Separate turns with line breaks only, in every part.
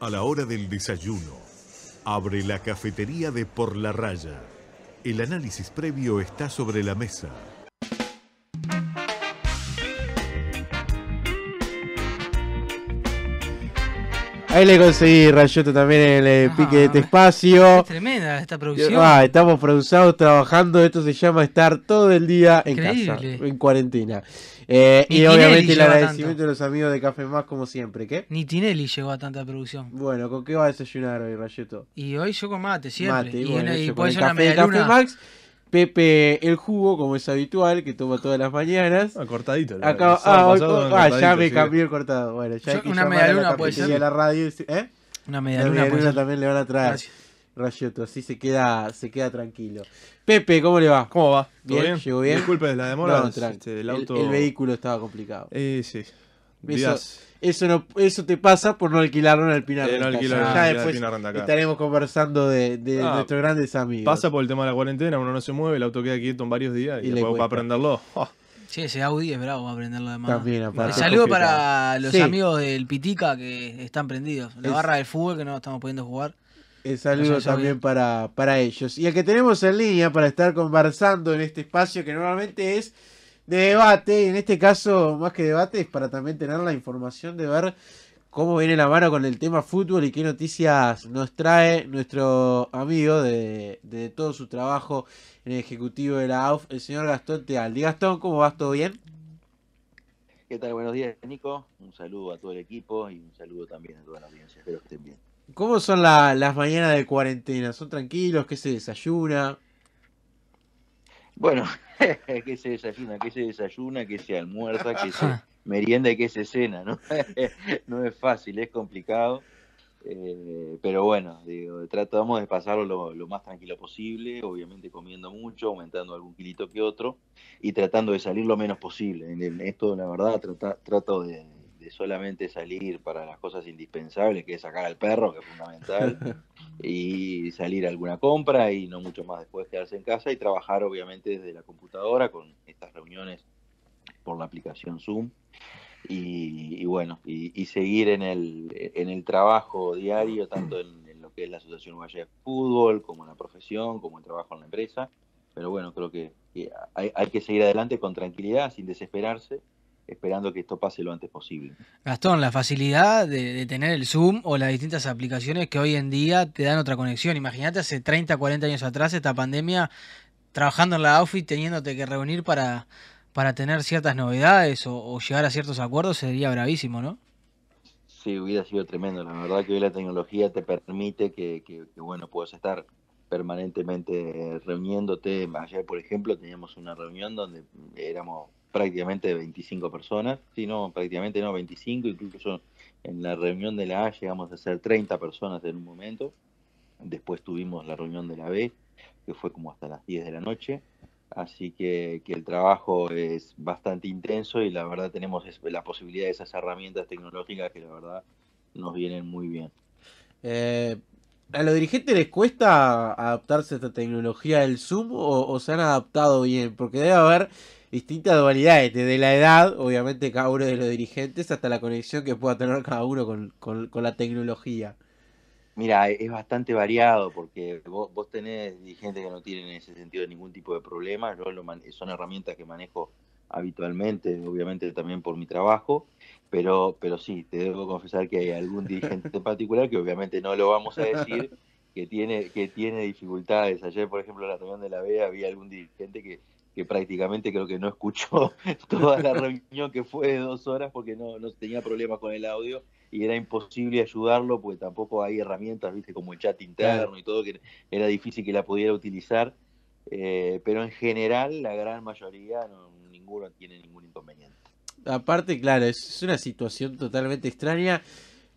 A la hora del desayuno, abre la cafetería de Por la Raya. El análisis previo está sobre la mesa.
Ahí le conseguí, Rayoto, también el pique de este espacio.
Es tremenda esta producción.
Estamos producidos, trabajando. Esto se llama estar todo el día en casa, en cuarentena. Y obviamente el agradecimiento de los amigos de Café Más, como siempre. ¿Qué?
Ni Tinelli llegó a tanta producción.
Bueno, ¿con qué va a desayunar hoy, Rayoto?
Y hoy yo con mate, siempre.
Mate,
y
bueno,
y
con el
puede ser una
café de
media luna.
Café Max. Pepe el jugo, como es habitual, que toma todas las mañanas.
Cortadito.
Ya me cambió el cortado. Bueno, ya hay que
una
llamar
media
a la
luna puede
cafetería
ser.
de la radio.
Una media
luna
puede ser.
también le van a traer.
Gracias.
Rayoto, así se queda tranquilo. Pepe, ¿cómo le va?
¿Cómo va?
¿Bien?
¿Todo bien?
¿Llegó bien?
Disculpe la demora.
No,
el auto...
el vehículo estaba complicado.
Sí. Días.
Eso te pasa por no alquilarlo en el Pinar
No alquilo
ya después
acá.
estaremos conversando de nuestros grandes amigos.
Pasa por el tema de la cuarentena, uno no se mueve, el auto queda quieto en varios días y después para prenderlo.
Sí, ese Audi es bravo para prenderlo de mano.
También, aparte.
Saludo para los amigos del Pitica que están prendidos. La barra del fútbol que no estamos pudiendo jugar.
El saludo también para ellos. Y el que tenemos en línea para estar conversando en este espacio que normalmente es de debate, y en este caso más que debate es para también tener la información de ver cómo viene la mano con el tema fútbol y qué noticias nos trae nuestro amigo de todo su trabajo en el ejecutivo de la AUF, el señor Gastón Tealdi. Gastón, ¿cómo vas? ¿Todo bien?
¿Qué tal? Buenos días, Nico. Un saludo a todo el equipo y un saludo también a toda la audiencia. Espero que estén bien.
¿Cómo son las mañanas de cuarentena? ¿Son tranquilos? ¿Qué se desayuna?
Bueno, ¿qué se desayuna? ¿Qué se desayuna? ¿Qué se almuerza? ¿Qué se merienda y qué se cena? ¿No? No es fácil, es complicado. Pero bueno, tratamos de pasarlo lo más tranquilo posible, obviamente comiendo mucho, aumentando algún kilito que otro y tratando de salir lo menos posible. En esto, la verdad, trato de solamente salir para las cosas indispensables, que es sacar al perro, que es fundamental, y salir a alguna compra y no mucho más, después quedarse en casa y trabajar obviamente desde la computadora con estas reuniones por la aplicación Zoom y bueno, y seguir en el trabajo diario, tanto en lo que es la Asociación Uruguaya de Fútbol, como en la profesión, como el trabajo en la empresa. Pero bueno, creo que hay que seguir adelante con tranquilidad, sin desesperarse, esperando que esto pase lo antes posible.
Gastón, la facilidad de tener el Zoom o las distintas aplicaciones que hoy en día te dan otra conexión. Imagínate hace 30, 40 años atrás, esta pandemia, trabajando en la AUFI, teniéndote que reunir para tener ciertas novedades o llegar a ciertos acuerdos, sería bravísimo, ¿no?
Sí, hubiera sido tremendo. La verdad que hoy la tecnología te permite que bueno, puedas estar permanentemente reuniéndote. Ayer, por ejemplo, teníamos una reunión donde éramos prácticamente 25 personas, sí, no, prácticamente no, 25, incluso en la reunión de la A llegamos a ser 30 personas en un momento, después tuvimos la reunión de la B, que fue como hasta las 10 de la noche, así que el trabajo es bastante intenso y la verdad tenemos la posibilidad de esas herramientas tecnológicas que la verdad nos vienen muy bien.
¿A los dirigentes les cuesta adaptarse a esta tecnología del Zoom o se han adaptado bien? Porque debe haber distintas dualidades, desde la edad, obviamente cada uno de los dirigentes, hasta la conexión que pueda tener cada uno con la tecnología.
Mira, es bastante variado porque vos tenés dirigentes que no tienen en ese sentido ningún tipo de problema. Son herramientas que manejo habitualmente, obviamente también por mi trabajo, pero sí, te debo confesar que hay algún dirigente en particular que obviamente no lo vamos a decir, que tiene dificultades. Ayer, por ejemplo, en la reunión de la B había algún dirigente que prácticamente creo que no escuchó toda la reunión, que fue de 2 horas, porque no tenía problemas con el audio y era imposible ayudarlo porque tampoco hay herramientas, viste, como el chat interno y todo, que era difícil que la pudiera utilizar, pero en general la gran mayoría ninguno tiene ningún inconveniente.
Aparte, claro, es una situación totalmente extraña.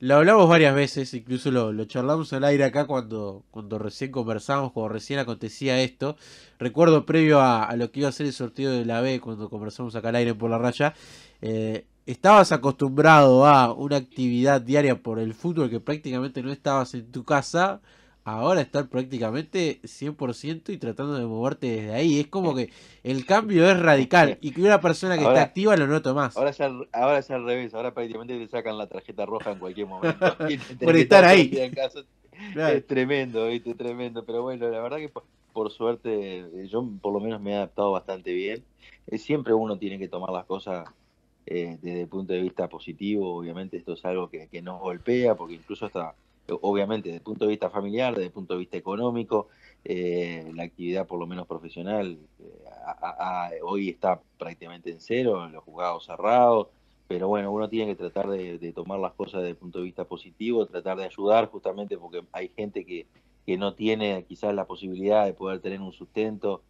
Lo hablamos varias veces, incluso lo charlamos al aire acá cuando recién conversamos, cuando recién acontecía esto. Recuerdo previo a lo que iba a ser el sorteo de la B, cuando conversamos acá al aire por la raya, estabas acostumbrado a una actividad diaria por el fútbol que prácticamente no estabas en tu casa, ahora estar prácticamente 100% y tratando de moverte desde ahí. Es como que el cambio es radical y que una persona que está activa lo noto más.
Ahora es al revés, ahora prácticamente te sacan la tarjeta roja en cualquier momento.
Por estar ahí.
En casa. Claro. Es tremendo, ¿viste? Tremendo. Pero bueno, la verdad que por suerte yo por lo menos me he adaptado bastante bien. Siempre uno tiene que tomar las cosas desde el punto de vista positivo. Obviamente esto es algo que nos golpea, porque incluso hasta, obviamente, desde el punto de vista familiar, desde el punto de vista económico, la actividad por lo menos profesional hoy está prácticamente en cero, los juzgados cerrados, pero bueno, uno tiene que tratar de tomar las cosas desde el punto de vista positivo, tratar de ayudar justamente porque hay gente que no tiene quizás la posibilidad de poder tener un sustento,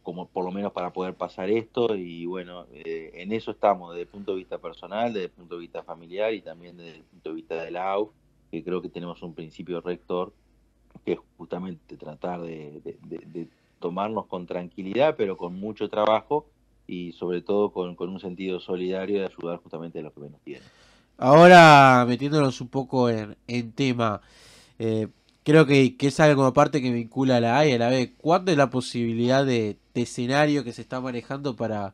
como por lo menos para poder pasar esto, y bueno, en eso estamos desde el punto de vista personal, desde el punto de vista familiar y también desde el punto de vista de la AUF, que creo que tenemos un principio rector que es justamente tratar de tomarnos con tranquilidad, pero con mucho trabajo y sobre todo con un sentido solidario de ayudar justamente a los que menos tienen.
Ahora, metiéndonos un poco en tema, creo que es algo aparte que vincula a la A y a la B. ¿Cuándo es la posibilidad de escenario que se está manejando para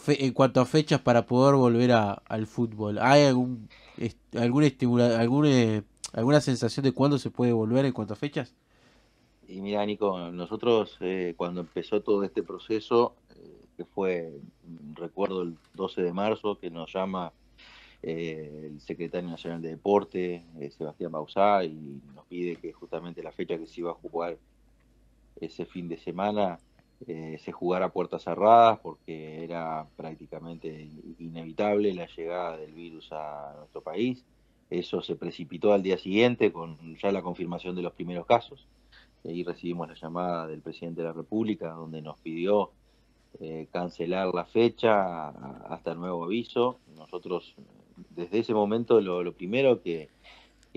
en cuanto a fechas para poder volver al fútbol? ¿Hay alguna sensación de cuándo se puede volver en cuanto a fechas?
Y mira, Nico, nosotros cuando empezó todo este proceso, que fue, recuerdo el 12 de marzo, que nos llama el secretario nacional de Deporte, Sebastián Bauzá, y nos pide que justamente la fecha que se iba a jugar ese fin de semana se jugara a puertas cerradas, porque era prácticamente inevitable la llegada del virus a nuestro país. Eso se precipitó al día siguiente con ya la confirmación de los primeros casos. Ahí recibimos la llamada del presidente de la República, donde nos pidió cancelar la fecha hasta nuevo aviso. Nosotros, desde ese momento, lo primero que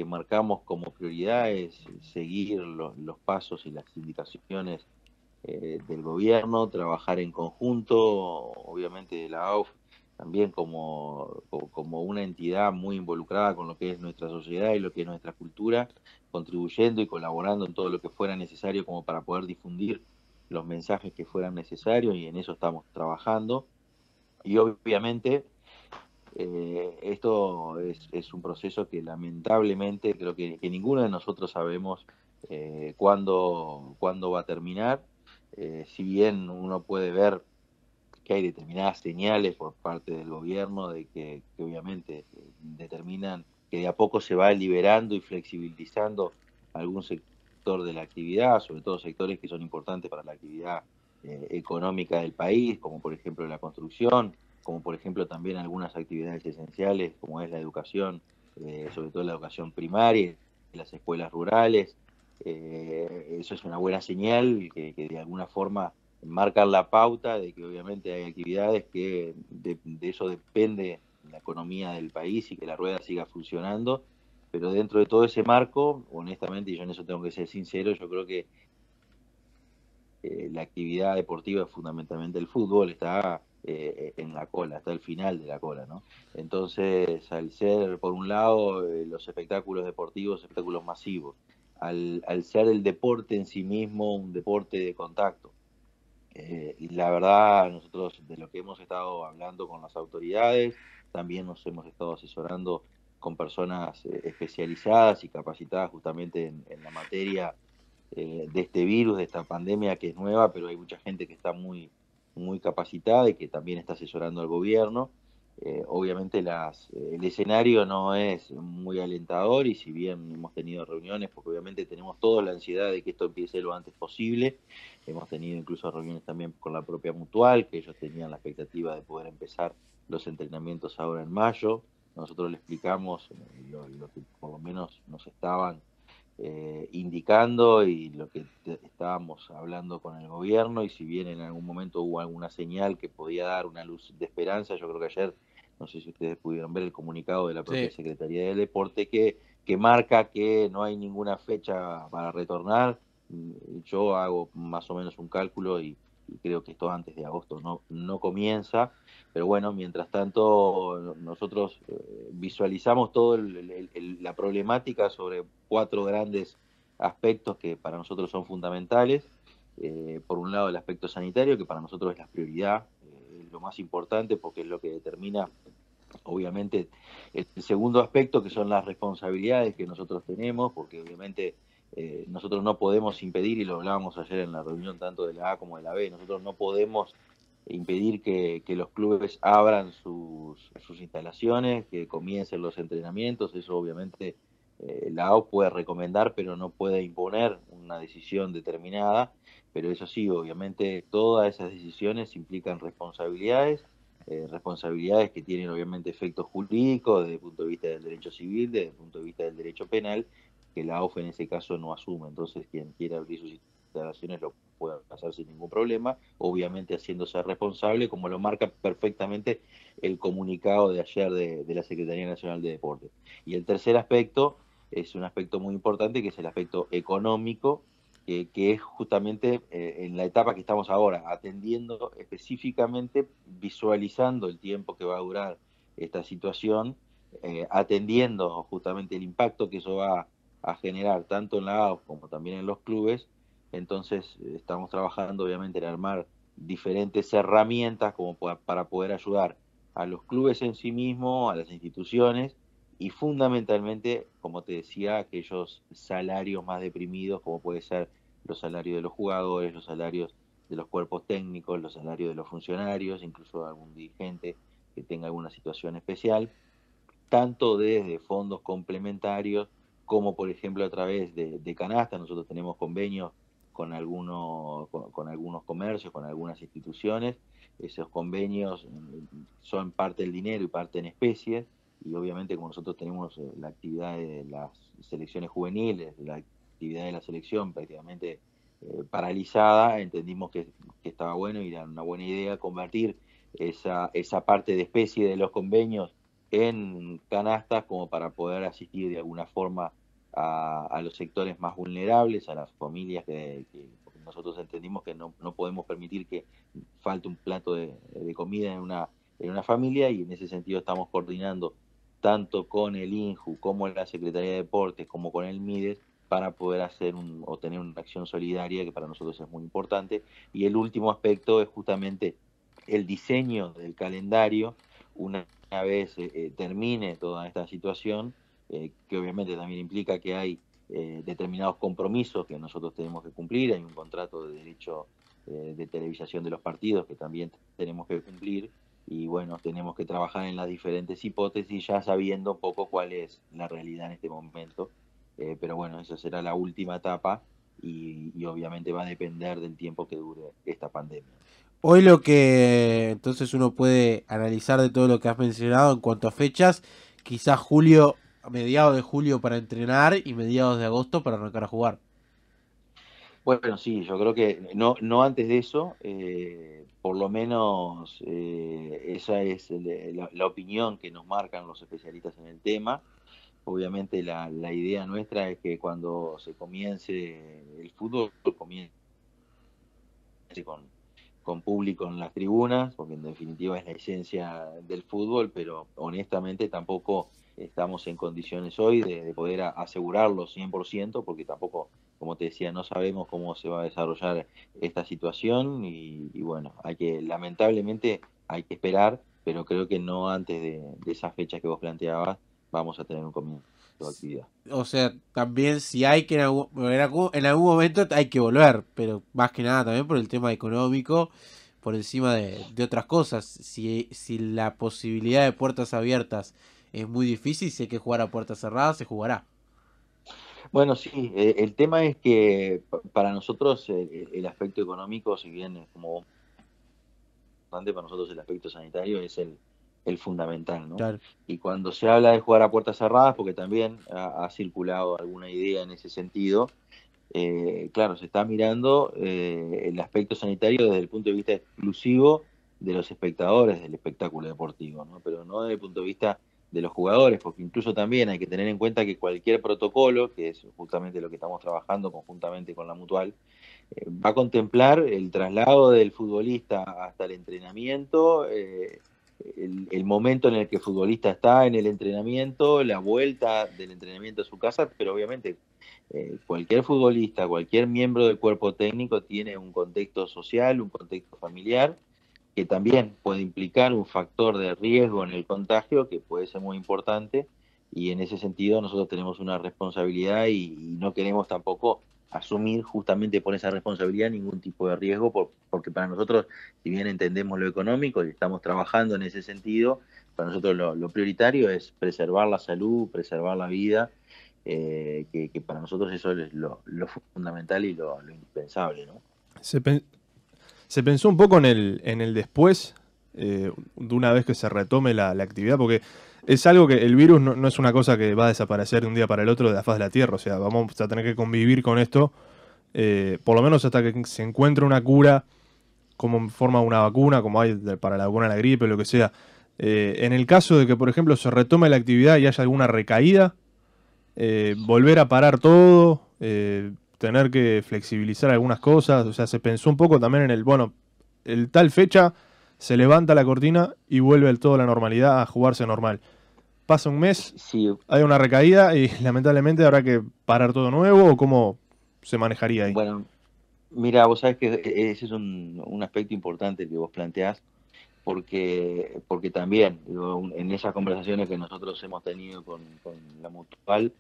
marcamos como prioridad es seguir los pasos y las indicaciones del gobierno, trabajar en conjunto, obviamente la AUF también como una entidad muy involucrada con lo que es nuestra sociedad y lo que es nuestra cultura, contribuyendo y colaborando en todo lo que fuera necesario como para poder difundir los mensajes que fueran necesarios, y en eso estamos trabajando. Y obviamente esto es un proceso que lamentablemente creo que ninguno de nosotros sabemos cuándo va a terminar. Si bien uno puede ver que hay determinadas señales por parte del gobierno de que obviamente determinan que de a poco se va liberando y flexibilizando algún sector de la actividad, sobre todo sectores que son importantes para la actividad económica del país, como por ejemplo la construcción, como por ejemplo también algunas actividades esenciales como es la educación, sobre todo la educación primaria, las escuelas rurales. Eso es una buena señal que de alguna forma marcan la pauta de que obviamente hay actividades que de eso depende la economía del país y que la rueda siga funcionando, pero dentro de todo ese marco, honestamente, y yo en eso tengo que ser sincero, yo creo que la actividad deportiva, fundamentalmente el fútbol, está en la cola, está al final de la cola, ¿no? Entonces, al ser, por un lado, los espectáculos deportivos, espectáculos masivos, al ser el deporte en sí mismo un deporte de contacto, la verdad, nosotros de lo que hemos estado hablando con las autoridades, también nos hemos estado asesorando con personas especializadas y capacitadas justamente en la materia de este virus, de esta pandemia que es nueva, pero hay mucha gente que está muy, muy capacitada y que también está asesorando al gobierno. Obviamente el escenario no es muy alentador, y si bien hemos tenido reuniones, porque obviamente tenemos toda la ansiedad de que esto empiece lo antes posible, hemos tenido incluso reuniones también con la propia Mutual, que ellos tenían la expectativa de poder empezar los entrenamientos ahora en mayo. Nosotros le explicamos lo que por lo menos nos estaban indicando y lo que estábamos hablando con el gobierno, y si bien en algún momento hubo alguna señal que podía dar una luz de esperanza, yo creo que ayer, no sé si ustedes pudieron ver el comunicado de la propia Secretaría del Deporte que marca que no hay ninguna fecha para retornar. Yo hago más o menos un cálculo y creo que esto antes de agosto no comienza, pero bueno, mientras tanto nosotros visualizamos toda la problemática sobre 4 grandes aspectos que para nosotros son fundamentales. Por un lado el aspecto sanitario, que para nosotros es la prioridad, es lo más importante porque es lo que determina, obviamente, el segundo aspecto, que son las responsabilidades que nosotros tenemos, porque obviamente nosotros no podemos impedir, y lo hablábamos ayer en la reunión tanto de la A como de la B, nosotros no podemos impedir que los clubes abran sus instalaciones, que comiencen los entrenamientos. Eso obviamente la AO puede recomendar, pero no puede imponer una decisión determinada. Pero eso sí, obviamente todas esas decisiones implican responsabilidades, responsabilidades que tienen obviamente efectos jurídicos desde el punto de vista del derecho civil, desde el punto de vista del derecho penal, que la AUF en ese caso no asume. Entonces quien quiera abrir sus instalaciones lo puede hacer sin ningún problema, obviamente haciéndose responsable, como lo marca perfectamente el comunicado de ayer de la Secretaría Nacional de Deportes. Y el tercer aspecto es un aspecto muy importante, que es el aspecto económico, que es justamente en la etapa que estamos ahora, atendiendo específicamente, visualizando el tiempo que va a durar esta situación, atendiendo justamente el impacto que eso va a generar tanto en la AUF como también en los clubes. Entonces estamos trabajando obviamente en armar diferentes herramientas como para poder ayudar a los clubes en sí mismos, a las instituciones, y fundamentalmente, como te decía, aquellos salarios más deprimidos, como puede ser los salarios de los jugadores, los salarios de los cuerpos técnicos, los salarios de los funcionarios, incluso algún dirigente que tenga alguna situación especial, tanto desde fondos complementarios como, por ejemplo, a través de canasta. Nosotros tenemos convenios con algunos comercios, con algunas instituciones. Esos convenios son parte del dinero y parte en especies, y obviamente como nosotros tenemos la actividad de las selecciones juveniles, la actividad de la selección prácticamente paralizada, entendimos que estaba bueno y era una buena idea convertir esa parte de especie de los convenios en canastas, como para poder asistir de alguna forma a los sectores más vulnerables, a las familias que nosotros entendimos que no podemos permitir que falte un plato de comida en una familia, y en ese sentido estamos coordinando tanto con el INJU como la Secretaría de Deportes como con el MIDES para poder o tener una acción solidaria, que para nosotros es muy importante. Y el último aspecto es justamente el diseño del calendario una vez termine toda esta situación, que obviamente también implica que hay determinados compromisos que nosotros tenemos que cumplir. Hay un contrato de derecho de televisación de los partidos que también tenemos que cumplir, y bueno, tenemos que trabajar en las diferentes hipótesis, ya sabiendo un poco cuál es la realidad en este momento. Pero bueno, esa será la última etapa, y obviamente va a depender del tiempo que dure esta pandemia.
Hoy lo que entonces uno puede analizar de todo lo que has mencionado en cuanto a fechas, quizás julio, mediados de julio para entrenar y mediados de agosto para arrancar a jugar.
Bueno, sí, yo creo que no antes de eso, por lo menos esa es la opinión que nos marcan los especialistas en el tema. Obviamente la idea nuestra es que cuando se comience el fútbol, comience con público en las tribunas, porque en definitiva es la esencia del fútbol, pero honestamente tampoco estamos en condiciones hoy de poder asegurarlo 100%, porque tampoco, como te decía, no sabemos cómo se va a desarrollar esta situación, y bueno, lamentablemente hay que esperar, pero creo que no antes de esas fechas que vos planteabas vamos a tener un comienzo de actividad.
O sea, también si hay que en algún momento hay que volver, pero más que nada también por el tema económico, por encima de otras cosas. Si la posibilidad de puertas abiertas es muy difícil, si hay que jugar a puertas cerradas, se jugará.
Bueno, sí, el tema es que para nosotros el aspecto económico, si bien es como para nosotros el aspecto sanitario es el fundamental, ¿no?
Claro.
Y cuando se habla de jugar a puertas cerradas, porque también ha circulado alguna idea en ese sentido, claro, se está mirando el aspecto sanitario desde el punto de vista exclusivo de los espectadores del espectáculo deportivo, ¿no? Pero no desde el punto de vista de los jugadores, porque incluso también hay que tener en cuenta que cualquier protocolo, que es justamente lo que estamos trabajando conjuntamente con la Mutual, va a contemplar el traslado del futbolista hasta el entrenamiento, el momento en el que el futbolista está en el entrenamiento, la vuelta del entrenamiento a su casa, pero obviamente cualquier futbolista, cualquier miembro del cuerpo técnico tiene un contexto social, un contexto familiar, que también puede implicar un factor de riesgo en el contagio que puede ser muy importante, y en ese sentido nosotros tenemos una responsabilidad y no queremos tampoco asumir justamente por esa responsabilidad ningún tipo de riesgo, porque para nosotros, si bien entendemos lo económico y estamos trabajando en ese sentido, para nosotros lo prioritario es preservar la salud, preservar la vida, que para nosotros eso es lo fundamental y lo indispensable, ¿no?
Se pensó un poco en el después, de una vez que se retome la actividad, porque es algo que el virus no es una cosa que va a desaparecer de un día para el otro de la faz de la Tierra. O sea, vamos a tener que convivir con esto, por lo menos hasta que se encuentre una cura, como en forma de una vacuna, como hay para la vacuna de la gripe o lo que sea. En el caso de que, por ejemplo, se retome la actividad y haya alguna recaída, volver a parar todo, tener que flexibilizar algunas cosas. O sea, se pensó un poco también en el tal fecha se levanta la cortina y vuelve todo a la normalidad, a jugarse normal. Pasa un mes,
sí,
hay una recaída y lamentablemente habrá que parar todo nuevo, ¿o cómo se manejaría ahí?
Bueno, mira, vos sabés que ese es un aspecto importante que vos planteás, porque también en esas conversaciones que nosotros hemos tenido con la Mutual,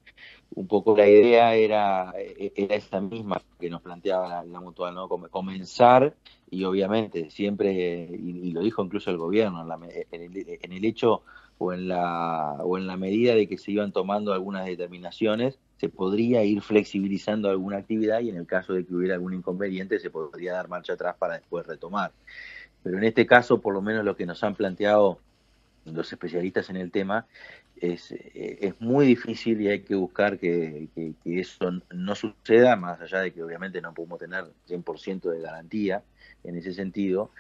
un poco la idea era esa misma que nos planteaba la Mutual, ¿no? Comenzar, y obviamente siempre, y lo dijo incluso el gobierno, en el hecho o en la medida de que se iban tomando algunas determinaciones, se podría ir flexibilizando alguna actividad, y en el caso de que hubiera algún inconveniente se podría dar marcha atrás para después retomar. Pero en este caso, por lo menos lo que nos han planteado los especialistas en el tema, es muy difícil, y hay que buscar que eso no suceda, más allá de que obviamente no podemos tener 100% de garantía en ese sentido.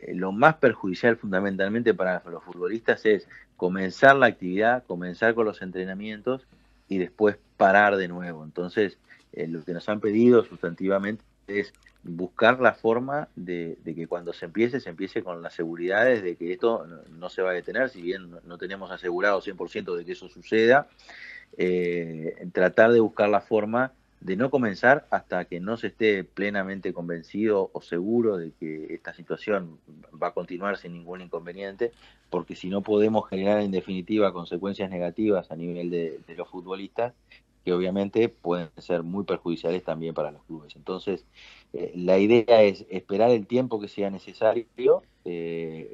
Lo más perjudicial fundamentalmente para los futbolistas es comenzar la actividad, comenzar con los entrenamientos y después parar de nuevo. Entonces, lo que nos han pedido sustantivamente es buscar la forma de que cuando se empiece con las seguridades de que esto no se va a detener, si bien no tenemos asegurado 100% de que eso suceda, tratar de buscar la forma de no comenzar hasta que no se esté plenamente convencido o seguro de que esta situación va a continuar sin ningún inconveniente, porque si no podemos generar en definitiva consecuencias negativas a nivel de los futbolistas, que obviamente pueden ser muy perjudiciales también para los clubes. Entonces, la idea es esperar el tiempo que sea necesario,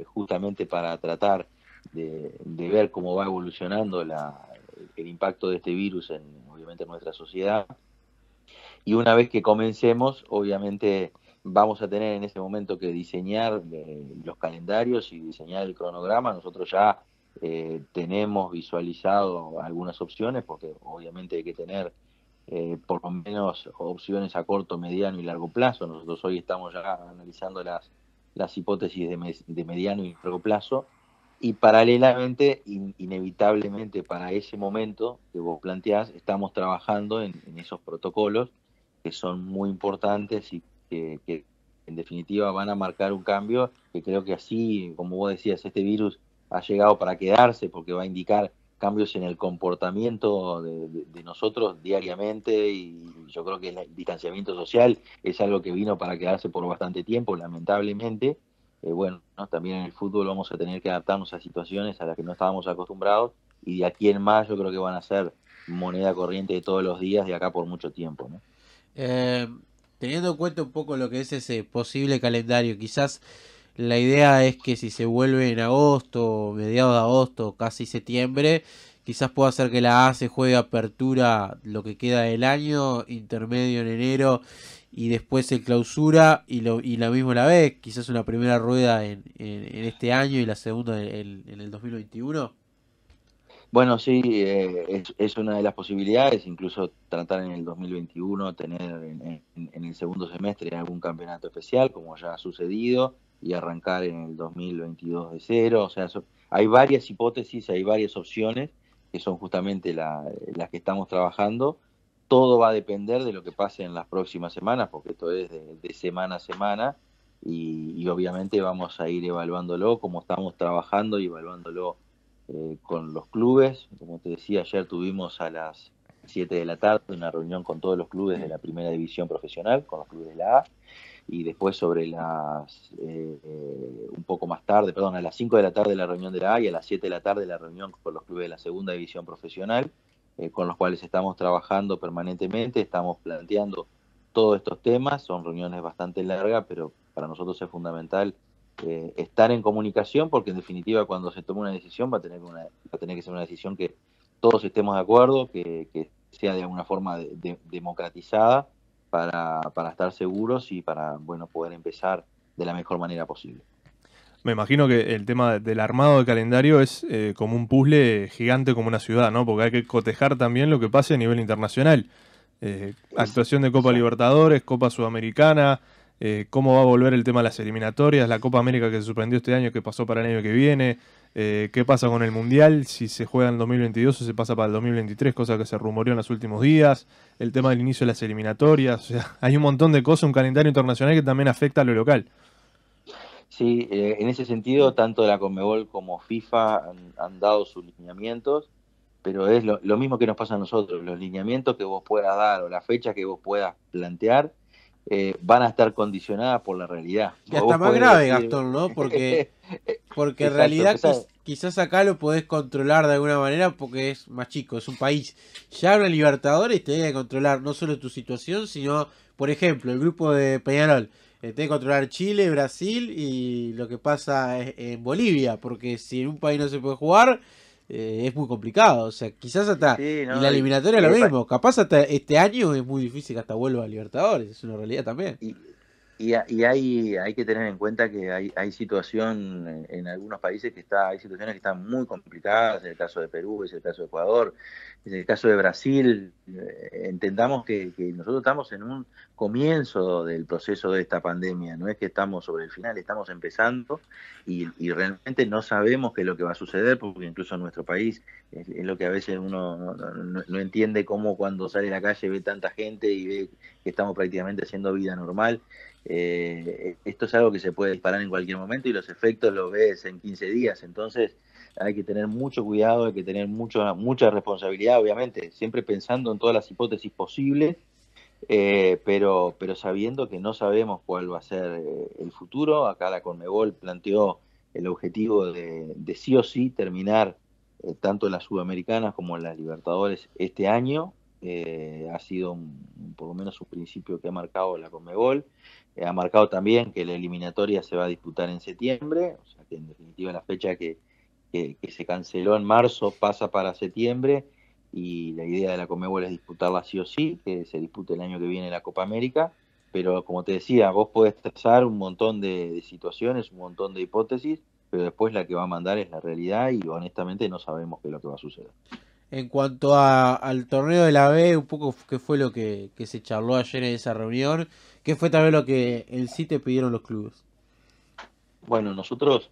justamente para tratar de ver cómo va evolucionando el impacto de este virus obviamente en nuestra sociedad. Y una vez que comencemos, obviamente vamos a tener en ese momento que diseñar los calendarios y diseñar el cronograma. Nosotros ya tenemos visualizado algunas opciones, porque obviamente hay que tener por lo menos opciones a corto, mediano y largo plazo. Nosotros hoy estamos ya analizando las hipótesis de mediano y largo plazo, y paralelamente, inevitablemente para ese momento que vos planteás, estamos trabajando en esos protocolos que son muy importantes y que en definitiva van a marcar un cambio, que creo que así, como vos decías, este virus ha llegado para quedarse, porque va a indicar cambios en el comportamiento de nosotros diariamente, y yo creo que el distanciamiento social es algo que vino para quedarse por bastante tiempo, lamentablemente. Bueno, ¿no? También en el fútbol vamos a tener que adaptarnos a situaciones a las que no estábamos acostumbrados, y de aquí en más yo creo que van a ser moneda corriente de todos los días de acá por mucho tiempo, ¿no?
Teniendo en cuenta un poco lo que es ese posible calendario, quizás la idea es que si se vuelve en agosto, mediados de agosto, casi septiembre, quizás pueda hacer que la A se juegue apertura lo que queda del año, intermedio en enero y después el clausura y la misma la B, quizás una primera rueda en este año y la segunda en el 2021.
Bueno, sí, es una de las posibilidades, incluso tratar en el 2021 tener en el segundo semestre algún campeonato especial, como ya ha sucedido, y arrancar en el 2022 de cero. O sea, hay varias hipótesis, hay varias opciones, que son justamente las que estamos trabajando. Todo va a depender de lo que pase en las próximas semanas, porque esto es de semana a semana, y obviamente vamos a ir evaluándolo como estamos trabajando y evaluándolo con los clubes. Como te decía, ayer tuvimos a las 7 de la tarde una reunión con todos los clubes de la primera división profesional, con los clubes de la A, y después sobre un poco más tarde, perdón, a las 5 de la tarde la reunión de la A y a las 7 de la tarde la reunión con los clubes de la segunda división profesional, con los cuales estamos trabajando permanentemente, estamos planteando todos estos temas. Son reuniones bastante largas, pero para nosotros es fundamental estar en comunicación, porque en definitiva cuando se tome una decisión va a tener que ser una decisión que todos estemos de acuerdo, que sea de alguna forma democratizada para estar seguros y para poder empezar de la mejor manera posible.
Me imagino que el tema del armado de calendario es como un puzzle gigante como una ciudad, ¿no? Porque hay que cotejar también lo que pase a nivel internacional. Actuación de Copa Libertadores, Copa Sudamericana, cómo va a volver el tema de las eliminatorias, la Copa América que se suspendió este año, que pasó para el año que viene, qué pasa con el Mundial, si se juega en el 2022 o se pasa para el 2023, cosa que se rumoreó en los últimos días, el tema del inicio de las eliminatorias, o sea, hay un montón de cosas, un calendario internacional que también afecta a lo local.
Sí, en ese sentido, tanto la Conmebol como FIFA han dado sus lineamientos, pero es lo mismo que nos pasa a nosotros. Los lineamientos que vos puedas dar o la fecha que vos puedas plantear van a estar condicionadas por la realidad.
Y hasta más grave, Gastón, ¿no? Porque en
Exacto,
realidad quizás acá lo podés controlar de alguna manera porque es más chico, es un país. Ya una Libertadores te tiene que controlar no solo tu situación, sino, por ejemplo, el grupo de Peñarol. Tiene que controlar Chile, Brasil y lo que pasa en Bolivia, porque si en un país no se puede jugar, es muy complicado. O sea, quizás hasta...
Sí,
Y
no,
la eliminatoria es lo mismo. Capaz hasta este año es muy difícil que hasta vuelva a Libertadores, es una realidad también.
y hay que tener en cuenta que hay situación en algunos países hay situaciones que están muy complicadas. Es el caso de Perú, es el caso de Ecuador, es el caso de Brasil. Entendamos que nosotros estamos en un comienzo del proceso de esta pandemia, no es que estamos sobre el final, estamos empezando y realmente no sabemos qué es lo que va a suceder, porque incluso en nuestro país es lo que a veces uno no entiende, cómo cuando sale a la calle ve tanta gente y ve que estamos prácticamente haciendo vida normal. Esto es algo que se puede disparar en cualquier momento y los efectos los ves en 15 días. Entonces hay que tener mucho cuidado, hay que tener mucha responsabilidad, obviamente, siempre pensando en todas las hipótesis posibles, pero sabiendo que no sabemos cuál va a ser el futuro. Acá la Conmebol planteó el objetivo de sí o sí terminar tanto en las Sudamericanas como en las Libertadores este año. Ha sido por lo menos un principio que ha marcado la Conmebol. Ha marcado también que la eliminatoria se va a disputar en septiembre, o sea que en definitiva la fecha que se canceló en marzo pasa para septiembre, y la idea de la Conmebol es disputarla sí o sí, que se dispute el año que viene la Copa América. Pero como te decía, vos podés trazar un montón de situaciones, un montón de hipótesis, pero después la que va a mandar es la realidad y honestamente no sabemos qué es lo que va a suceder.
En cuanto al torneo de la B, un poco qué fue lo que se charló ayer en esa reunión, qué fue también lo que en sí te pidieron los clubes.
Bueno, nosotros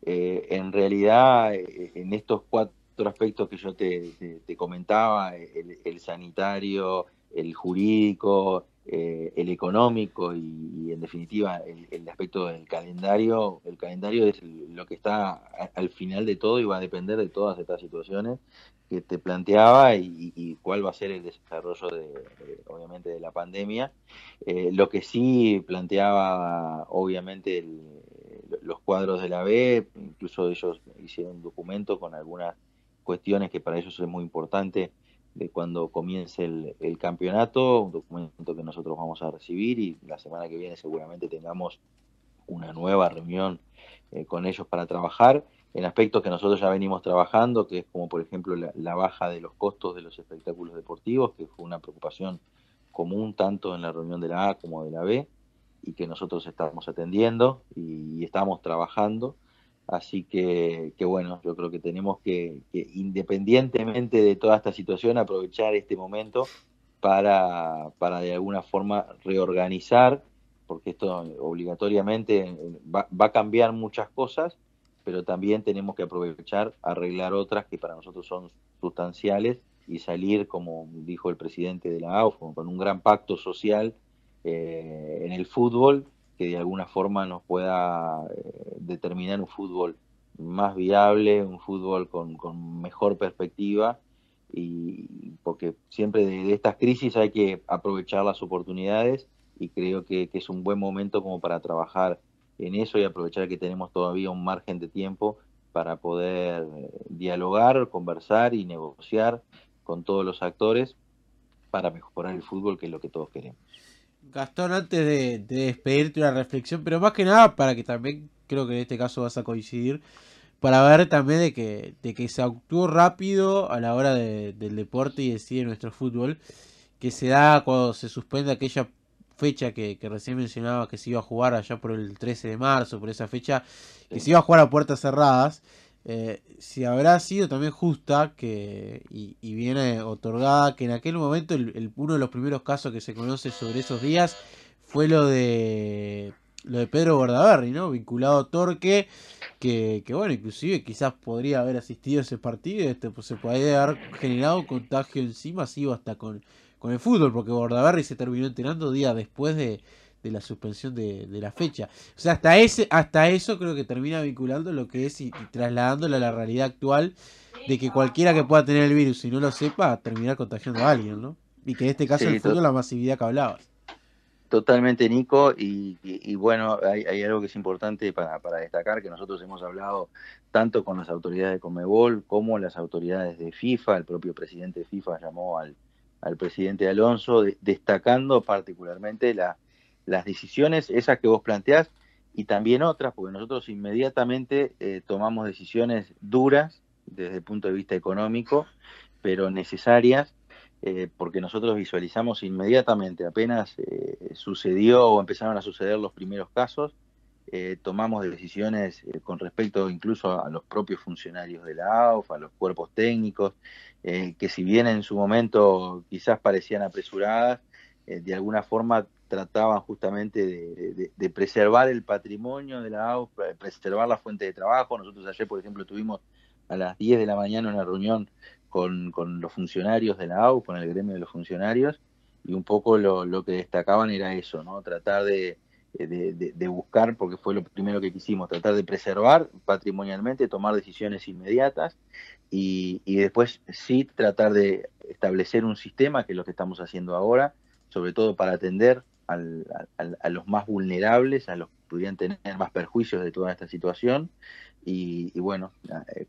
en realidad en estos 4 aspectos que yo te comentaba, el sanitario, el jurídico, el económico y en definitiva el aspecto del calendario. El calendario es lo que está al final de todo y va a depender de todas estas situaciones que te planteaba y cuál va a ser el desarrollo obviamente de la pandemia. Lo que sí planteaba obviamente los cuadros de la B, incluso ellos hicieron un documento con algunas cuestiones que para ellos es muy importante de cuando comience el campeonato, un documento que nosotros vamos a recibir, y la semana que viene seguramente tengamos una nueva reunión con ellos para trabajar en aspectos que nosotros ya venimos trabajando, que es como por ejemplo la baja de los costos de los espectáculos deportivos, que fue una preocupación común tanto en la reunión de la A como de la B, y que nosotros estamos atendiendo y estamos trabajando. Así que bueno, yo creo que tenemos que independientemente de toda esta situación, aprovechar este momento para de alguna forma reorganizar, porque esto obligatoriamente va a cambiar muchas cosas, pero también tenemos que aprovechar, arreglar otras que para nosotros son sustanciales y salir, como dijo el presidente de la AUF, con un gran pacto social en el fútbol, que de alguna forma nos pueda determinar un fútbol más viable, un fútbol con mejor perspectiva, y porque siempre de estas crisis hay que aprovechar las oportunidades, y creo que es un buen momento como para trabajar en eso y aprovechar que tenemos todavía un margen de tiempo para poder dialogar, conversar y negociar con todos los actores para mejorar el fútbol, que es lo que todos queremos.
Gastón, antes de despedirte, una reflexión, pero más que nada para que también, creo que en este caso vas a coincidir, para ver también de que se actuó rápido a la hora del deporte y de nuestro fútbol, que se da cuando se suspende aquella fecha que recién mencionaba, que se iba a jugar allá por el 13 de marzo, por esa fecha, que se iba a jugar a puertas cerradas. Si habrá sido también justa y bien otorgada, que en aquel momento uno de los primeros casos que se conoce sobre esos días fue lo de Pedro Bordaberry, ¿no? Vinculado a Torque, que bueno, inclusive quizás podría haber asistido a ese partido y pues se podría haber generado un contagio encima, así hasta con el fútbol, porque Bordaberry se terminó enterando días después de la suspensión de la fecha. O sea, hasta eso creo que termina vinculando lo que es y trasladándolo a la realidad actual de que cualquiera que pueda tener el virus y no lo sepa, terminar contagiando a alguien, ¿no? Y que en este caso el fútbol, la masividad que hablabas.
Totalmente, Nico, y bueno, hay algo que es importante para destacar, que nosotros hemos hablado tanto con las autoridades de Conmebol como las autoridades de FIFA. El propio presidente de FIFA llamó al presidente Alonso, destacando particularmente las decisiones, esas que vos planteás, y también otras, porque nosotros inmediatamente tomamos decisiones duras desde el punto de vista económico, pero necesarias, porque nosotros visualizamos inmediatamente, apenas sucedió o empezaron a suceder los primeros casos, tomamos decisiones con respecto incluso a los propios funcionarios de la AUF, a los cuerpos técnicos, que si bien en su momento quizás parecían apresuradas, de alguna forma trataban justamente de preservar el patrimonio de la AUF, preservar la fuente de trabajo. Nosotros ayer, por ejemplo, tuvimos a las 10 de la mañana una reunión con los funcionarios de la AUF, con el gremio de los funcionarios, y un poco lo que destacaban era eso, ¿no? Tratar de buscar, porque fue lo primero que quisimos, tratar de preservar patrimonialmente, tomar decisiones inmediatas, y después sí tratar de establecer un sistema, que es lo que estamos haciendo ahora, sobre todo para atender a los más vulnerables, a los que pudieran tener más perjuicios de toda esta situación. Y bueno,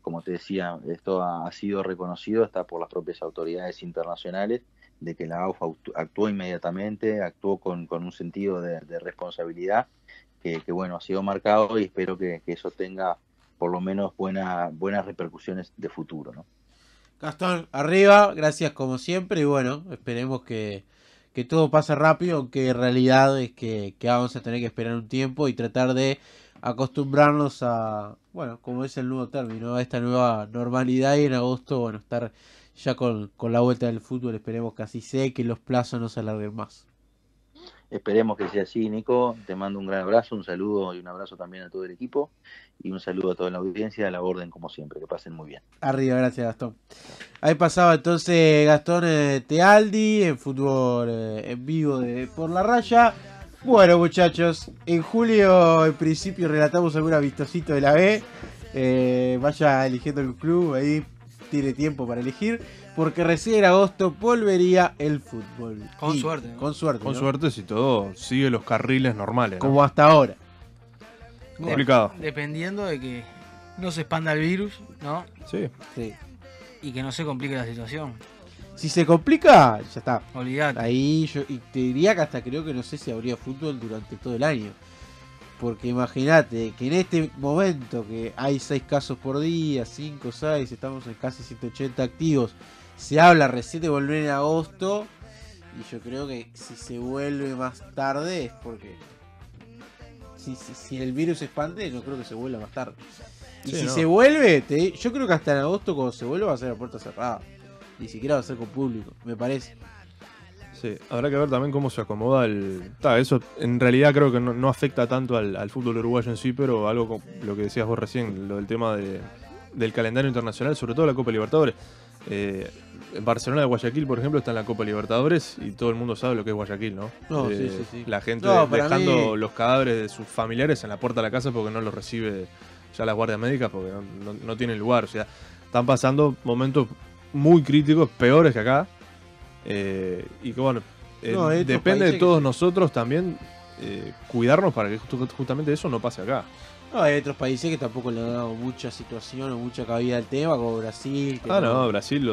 como te decía, esto ha sido reconocido hasta por las propias autoridades internacionales, de que la AUF actuó inmediatamente, actuó con un sentido de responsabilidad que bueno, ha sido marcado, y espero que eso tenga por lo menos buenas repercusiones de futuro, ¿no?
Gastón, arriba, gracias como siempre, y bueno, esperemos que todo pase rápido, aunque en realidad es que vamos a tener que esperar un tiempo y tratar de acostumbrarnos a, bueno, como es el nuevo término, a esta nueva normalidad, y en agosto, bueno, estar ya con la vuelta del fútbol. Esperemos que así sea y que los plazos no se alarguen más.
Esperemos que sea así, Nico. Te mando un gran abrazo, un saludo y un abrazo también a todo el equipo, y un saludo a toda la audiencia, a la orden como siempre. Que pasen muy bien.
Arriba, gracias, Gastón. Ahí pasaba entonces Gastón Tealdi en fútbol en vivo de Por la Raya. Bueno, muchachos, en julio en principio relatamos algún amistosito de la B. Vaya eligiendo el club, ahí tiene tiempo para elegir, porque recién en agosto volvería el fútbol.
Con suerte, ¿no?
Con suerte.
Con
¿no?
suerte, si todo sigue los carriles normales, ¿no?
Como hasta ahora.
Complicado.
Dependiendo de que no se expanda el virus, ¿no?
Sí.
Sí.
Y que no se complique la situación.
Si se complica, ya está.
Olvídate.
Ahí yo y te diría que hasta creo que no sé si habría fútbol durante todo el año. Porque imagínate que en este momento que hay 6 casos por día, 5, 6, estamos en casi 180 activos, se habla recién de volver en agosto, y yo creo que si se vuelve más tarde es porque si el virus se expande, no creo que se vuelva más tarde. Y
Sí,
si
no.
se vuelve, yo creo que hasta en agosto cuando se vuelva va a ser a puerta cerrada. Ni siquiera va a ser con público, me parece.
Sí, habrá que ver también cómo se acomoda eso en realidad creo que no afecta tanto al fútbol uruguayo en sí, pero algo como lo que decías vos recién, lo del tema del calendario internacional, sobre todo la Copa Libertadores. Barcelona de Guayaquil, por ejemplo, está en la Copa Libertadores y todo el mundo sabe lo que es Guayaquil, ¿no?
No, sí.
La gente
No, para
dejando
mí-
los cadáveres de sus familiares en la puerta de la casa porque no los recibe ya las guardias médicas porque no tienen lugar. O sea, están pasando momentos muy críticos, peores que acá. Y que bueno,
No, hay otros
depende de
países
todos
que-
nosotros también cuidarnos para que justamente eso no pase acá.
No, hay otros países que tampoco le han dado mucha situación o mucha cabida al tema, como Brasil. Que
No, Brasil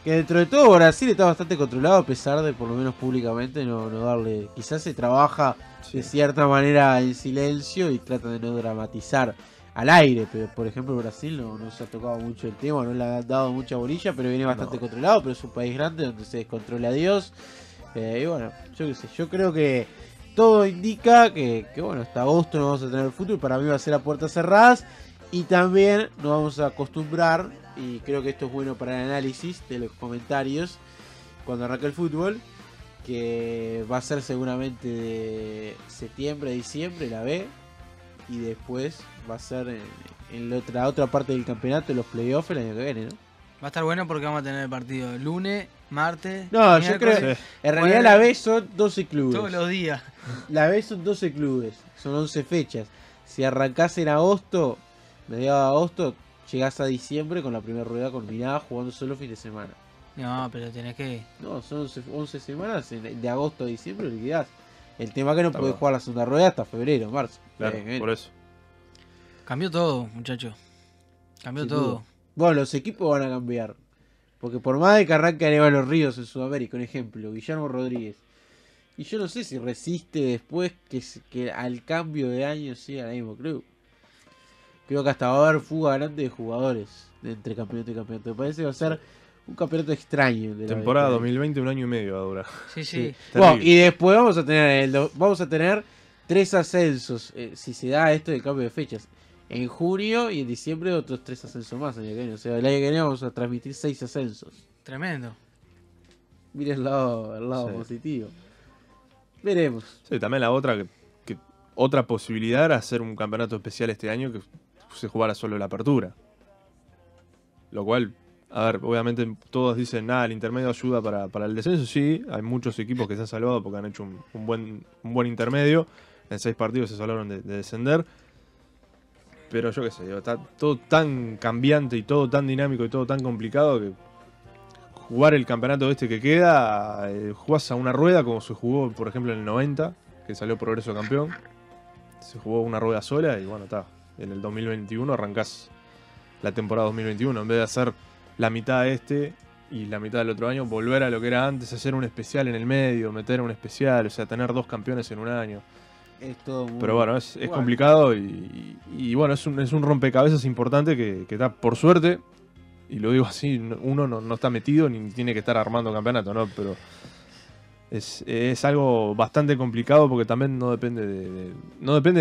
Que dentro de todo Brasil está bastante controlado, a pesar de, por lo menos públicamente, no darle... Quizás se trabaja
sí.
de cierta manera en silencio y trata de no dramatizar al aire, pero por ejemplo Brasil no se ha tocado mucho el tema, no le ha dado mucha bolilla, pero viene bastante controlado, pero es un país grande donde se descontrola a Dios. Y bueno, yo qué sé, yo creo que todo indica que bueno, hasta agosto no vamos a tener fútbol, para mí va a ser a puertas cerradas y también nos vamos a acostumbrar, y creo que esto es bueno para el análisis de los comentarios cuando arranque el fútbol, que va a ser seguramente de septiembre a diciembre la B, y después va a ser en la otra parte del campeonato, los playoffs el año que viene, ¿no?
Va a estar bueno porque vamos a tener el partido lunes, martes.
No, yo
miércoles,
creo.
Sí.
En realidad
Bueno,
la B son 12 clubes.
todos los días.
La B son 12 clubes. Son 11 fechas. Si arrancás en agosto, mediados de agosto, llegás a diciembre con la primera rueda combinada jugando solo fin de semana.
No, pero tenés que...
No, son 11 semanas. De agosto a diciembre liquidás. El tema es que no
Está
podés
bueno.
jugar la segunda rueda hasta febrero, marzo.
Claro,
Bien.
por eso.
Cambió todo, muchachos. Cambió
Sin
todo.
duda. Bueno, los equipos van a cambiar. Porque por más de que arranque Aníbal Los Ríos en Sudamérica, un ejemplo, Guillermo Rodríguez. Y yo no sé si resiste después que al cambio de año sea el mismo club. Creo que hasta va a haber fuga grande de jugadores entre campeonato y campeonato. Me parece que va a ser un campeonato extraño. De la
Temporada
BCL.
2020, un año y medio ahora.
Sí,
Sí.
sí.
Bueno,
Terrible.
y después vamos a tener 3 ascensos. Si se da esto del cambio de fechas. En junio y en diciembre otros 3 ascensos más. El año que viene. O sea, el año que viene vamos a transmitir 6 ascensos.
Tremendo.
Mire el lado
Sí.
positivo. Veremos.
Sí, también la otra que otra posibilidad era hacer un campeonato especial este año que se jugara solo la apertura. Lo cual, a ver, obviamente todos dicen, el intermedio ayuda para el descenso. Sí, hay muchos equipos que se han salvado porque han hecho un buen intermedio. En 6 partidos se salvaron de descender. Pero yo qué sé, está todo tan cambiante y todo tan dinámico y todo tan complicado que jugar el campeonato este que queda, jugás a una rueda como se jugó, por ejemplo, en el 90, que salió Progreso campeón. Se jugó una rueda sola y bueno, está. En el 2021 arrancás la temporada 2021. En vez de hacer la mitad y la mitad del otro año, volver a lo que era antes, hacer un especial en el medio, meter un especial, o sea, tener 2 campeones en un año.
Es todo muy...
Pero bueno, es
Bueno.
complicado y bueno, es un rompecabezas importante que está por suerte, y lo digo así, uno no está metido ni tiene que estar armando campeonato, ¿no? Pero es algo bastante complicado porque también no depende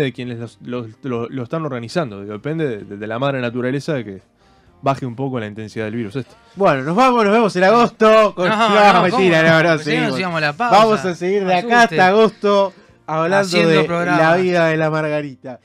de quienes lo están organizando, digo, depende de la madre naturaleza de que baje un poco la intensidad del virus este.
Bueno, nos vemos en agosto. No, mentira, no, seguimos.
Nos íbamos a la pausa.
Vamos a seguir de acá
Asuste.
hasta agosto hablando
Haciendo
de
programa.
la vida de la Margarita.